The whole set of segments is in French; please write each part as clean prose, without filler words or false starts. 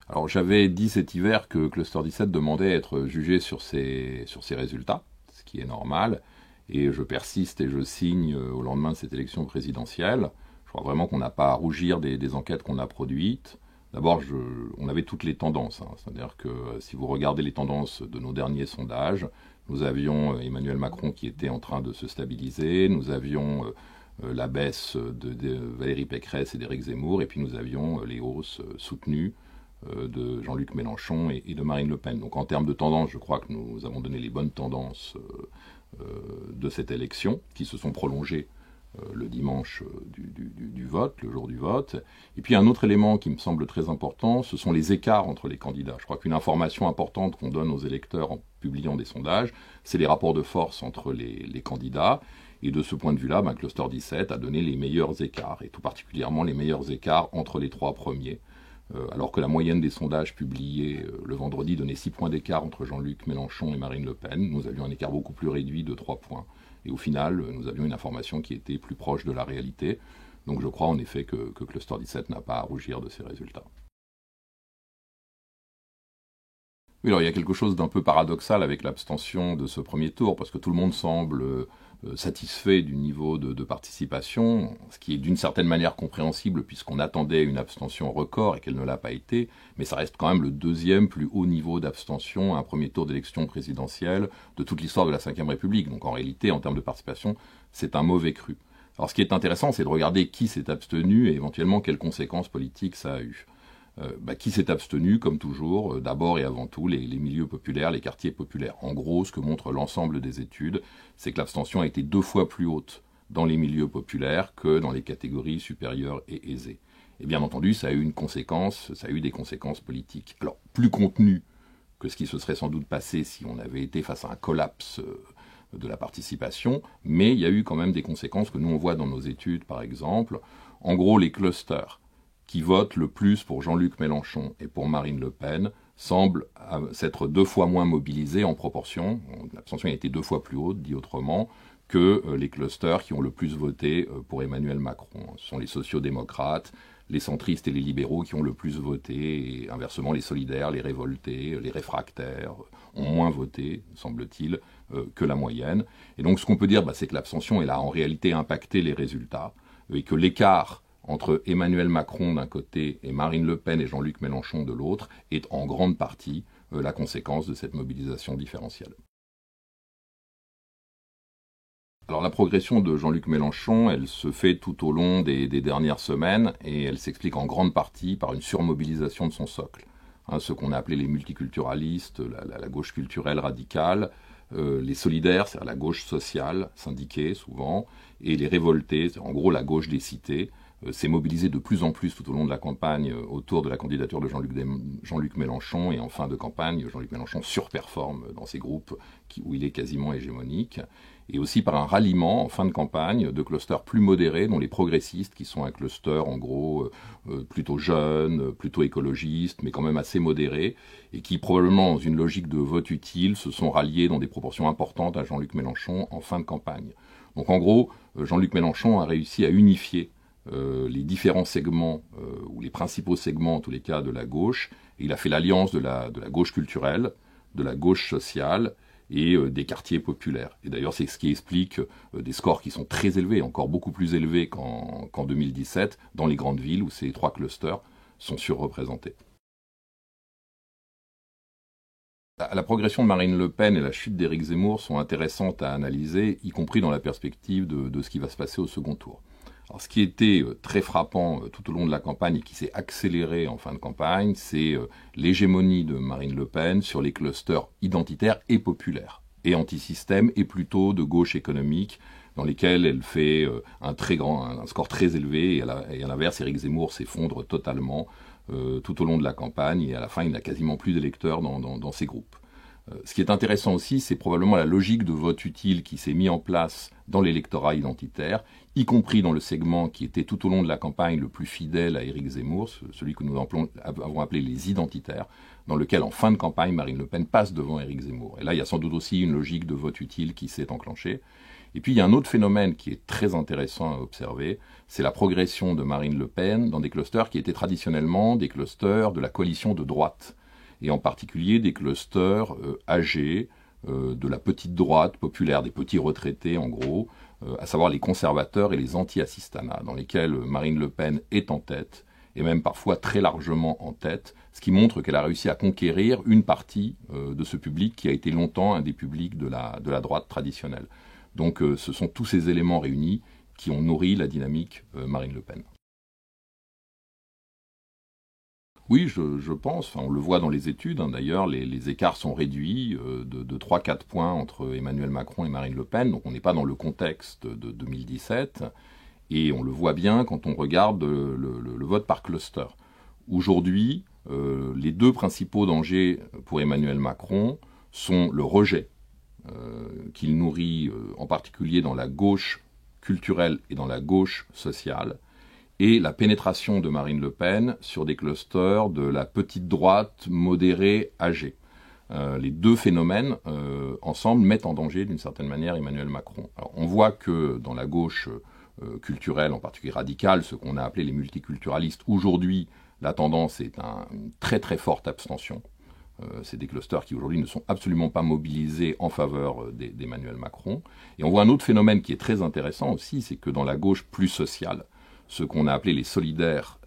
Alors j'avais dit cet hiver que Cluster 17 demandait à être jugé sur ses résultats, ce qui est normal, et je persiste et je signe au lendemain de cette élection présidentielle. Je crois vraiment qu'on n'a pas à rougir des enquêtes qu'on a produites. D'abord, on avait toutes les tendances, hein. C'est-à-dire que si vous regardez les tendances de nos derniers sondages, nous avions Emmanuel Macron qui était en train de se stabiliser, nous avions la baisse de Valérie Pécresse et d'Éric Zemmour, et puis nous avions les hausses soutenues de Jean-Luc Mélenchon et de Marine Le Pen. Donc en termes de tendance, je crois que nous avons donné les bonnes tendances de cette élection, qui se sont prolongées le dimanche du vote, le jour du vote. Et puis un autre élément qui me semble très important, ce sont les écarts entre les candidats. Je crois qu'une information importante qu'on donne aux électeurs en publiant des sondages, c'est les rapports de force entre les candidats. Et de ce point de vue-là, Cluster 17 a donné les meilleurs écarts, et tout particulièrement les meilleurs écarts entre les trois premiers. Alors que la moyenne des sondages publiés le vendredi donnait 6 points d'écart entre Jean-Luc Mélenchon et Marine Le Pen, nous avions un écart beaucoup plus réduit de 3 points. Et au final, nous avions une information qui était plus proche de la réalité. Donc je crois en effet que Cluster 17 n'a pas à rougir de ces résultats. Oui, alors il y a quelque chose d'un peu paradoxal avec l'abstention de ce premier tour, parce que tout le monde semble satisfait du niveau de participation, ce qui est d'une certaine manière compréhensible puisqu'on attendait une abstention record et qu'elle ne l'a pas été, mais ça reste quand même le deuxième plus haut niveau d'abstention à un premier tour d'élection présidentielle de toute l'histoire de la Ve République. Donc en réalité, en termes de participation, c'est un mauvais cru. Alors ce qui est intéressant, c'est de regarder qui s'est abstenu et éventuellement quelles conséquences politiques ça a eu. Qui s'est abstenu, comme toujours, d'abord et avant tout, les milieux populaires, les quartiers populaires. En gros, ce que montre l'ensemble des études, c'est que l'abstention a été 2 fois plus haute dans les milieux populaires que dans les catégories supérieures et aisées. Et bien entendu, ça a eu des conséquences politiques. Alors, plus contenues que ce qui se serait sans doute passé si on avait été face à un collapse de la participation, mais il y a eu quand même des conséquences que nous on voit dans nos études, par exemple. En gros, les clusters qui votent le plus pour Jean-Luc Mélenchon et pour Marine Le Pen semblent s'être 2 fois moins mobilisés en proportion, l'abstention a été 2 fois plus haute, dit autrement, que les clusters qui ont le plus voté pour Emmanuel Macron. Ce sont les sociodémocrates, les centristes et les libéraux qui ont le plus voté, et inversement les solidaires, les révoltés, les réfractaires ont moins voté, semble-t-il, que la moyenne. Et donc ce qu'on peut dire, c'est que l'abstention elle a en réalité impacté les résultats, et que l'écart entre Emmanuel Macron d'un côté et Marine Le Pen et Jean-Luc Mélenchon de l'autre est en grande partie la conséquence de cette mobilisation différentielle. Alors la progression de Jean-Luc Mélenchon, elle se fait tout au long des dernières semaines et elle s'explique en grande partie par une surmobilisation de son socle. Ce qu'on a appelé les multiculturalistes, la gauche culturelle radicale, les solidaires, c'est-à-dire la gauche sociale, syndiquée souvent, et les révoltés, c'est en gros la gauche des cités, s'est mobilisé de plus en plus tout au long de la campagne autour de la candidature de Jean-Luc Mélenchon, et en fin de campagne, Jean-Luc Mélenchon surperforme dans ces groupes où il est quasiment hégémonique, et aussi par un ralliement en fin de campagne de clusters plus modérés, dont les progressistes, qui sont un cluster en gros plutôt jeune, plutôt écologiste, mais quand même assez modéré, et qui probablement dans une logique de vote utile se sont ralliés dans des proportions importantes à Jean-Luc Mélenchon en fin de campagne. Donc en gros, Jean-Luc Mélenchon a réussi à unifier les différents segments, ou les principaux segments en tous les cas de la gauche, et il a fait l'alliance de la gauche culturelle, de la gauche sociale et des quartiers populaires. Et d'ailleurs c'est ce qui explique des scores qui sont très élevés, encore beaucoup plus élevés qu'en 2017, dans les grandes villes où ces 3 clusters sont surreprésentés. La progression de Marine Le Pen et la chute d'Éric Zemmour sont intéressantes à analyser, y compris dans la perspective de ce qui va se passer au second tour. Alors, ce qui était très frappant tout au long de la campagne et qui s'est accéléré en fin de campagne, c'est l'hégémonie de Marine Le Pen sur les clusters identitaires et populaires, et anti-système, et plutôt de gauche économique, dans lesquels elle fait un score très élevé, et à l'inverse, Éric Zemmour s'effondre totalement tout au long de la campagne, et à la fin, il n'a quasiment plus d'électeurs dans ces groupes. Ce qui est intéressant aussi, c'est probablement la logique de vote utile qui s'est mise en place dans l'électorat identitaire, y compris dans le segment qui était tout au long de la campagne le plus fidèle à Éric Zemmour, celui que nous avons appelé les identitaires, dans lequel en fin de campagne, Marine Le Pen passe devant Éric Zemmour. Et là, il y a sans doute aussi une logique de vote utile qui s'est enclenchée. Et puis il y a un autre phénomène qui est très intéressant à observer, c'est la progression de Marine Le Pen dans des clusters qui étaient traditionnellement des clusters de la coalition de droite, et en particulier des clusters âgés, de la petite droite populaire, des petits retraités en gros, à savoir les conservateurs et les anti-assistanat, dans lesquels Marine Le Pen est en tête, et même parfois très largement en tête, ce qui montre qu'elle a réussi à conquérir une partie de ce public qui a été longtemps un des publics de la droite traditionnelle. Donc ce sont tous ces éléments réunis qui ont nourri la dynamique Marine Le Pen. Oui, je pense, enfin, on le voit dans les études, hein, d'ailleurs, les écarts sont réduits de 3-4 points entre Emmanuel Macron et Marine Le Pen, donc on n'est pas dans le contexte de 2017, et on le voit bien quand on regarde le vote par cluster. Aujourd'hui, les deux principaux dangers pour Emmanuel Macron sont le rejet qu'il nourrit en particulier dans la gauche culturelle et dans la gauche sociale, et la pénétration de Marine Le Pen sur des clusters de la petite droite modérée âgée. Les deux phénomènes ensemble mettent en danger d'une certaine manière Emmanuel Macron. Alors, on voit que dans la gauche culturelle, en particulier radicale, ce qu'on a appelé les multiculturalistes, aujourd'hui la tendance est une très très forte abstention. C'est des clusters qui aujourd'hui ne sont absolument pas mobilisés en faveur d'Emmanuel Macron. Et on voit un autre phénomène qui est très intéressant aussi, c'est que dans la gauche plus sociale, ce qu'on a appelé les solidaires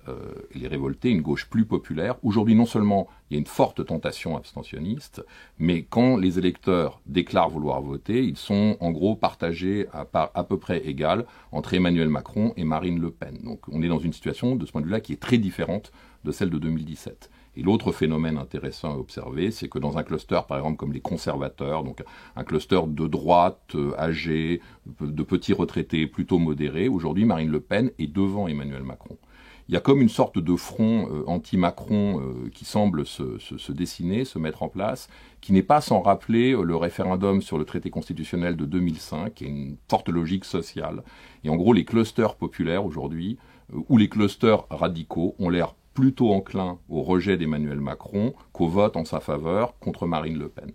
et les révoltés, une gauche plus populaire, aujourd'hui non seulement il y a une forte tentation abstentionniste, mais quand les électeurs déclarent vouloir voter, ils sont en gros partagés à part à peu près égale entre Emmanuel Macron et Marine Le Pen. Donc on est dans une situation de ce point de vue-là qui est très différente de celle de 2017. Et l'autre phénomène intéressant à observer, c'est que dans un cluster, par exemple, comme les conservateurs, donc un cluster de droite, âgé, de petits retraités plutôt modérés, aujourd'hui, Marine Le Pen est devant Emmanuel Macron. Il y a comme une sorte de front anti-Macron qui semble se dessiner, se mettre en place, qui n'est pas sans rappeler le référendum sur le traité constitutionnel de 2005, qui est une forte logique sociale. Et en gros, les clusters populaires aujourd'hui, ou les clusters radicaux, ont l'air plutôt enclin au rejet d'Emmanuel Macron qu'au vote en sa faveur contre Marine Le Pen.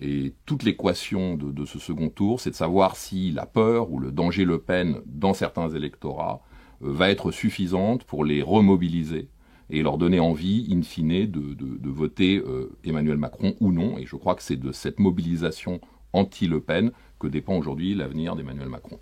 Et toute l'équation de ce second tour, c'est de savoir si la peur ou le danger Le Pen dans certains électorats va être suffisante pour les remobiliser et leur donner envie, in fine, de voter Emmanuel Macron ou non. Et je crois que c'est de cette mobilisation anti-Le Pen que dépend aujourd'hui l'avenir d'Emmanuel Macron.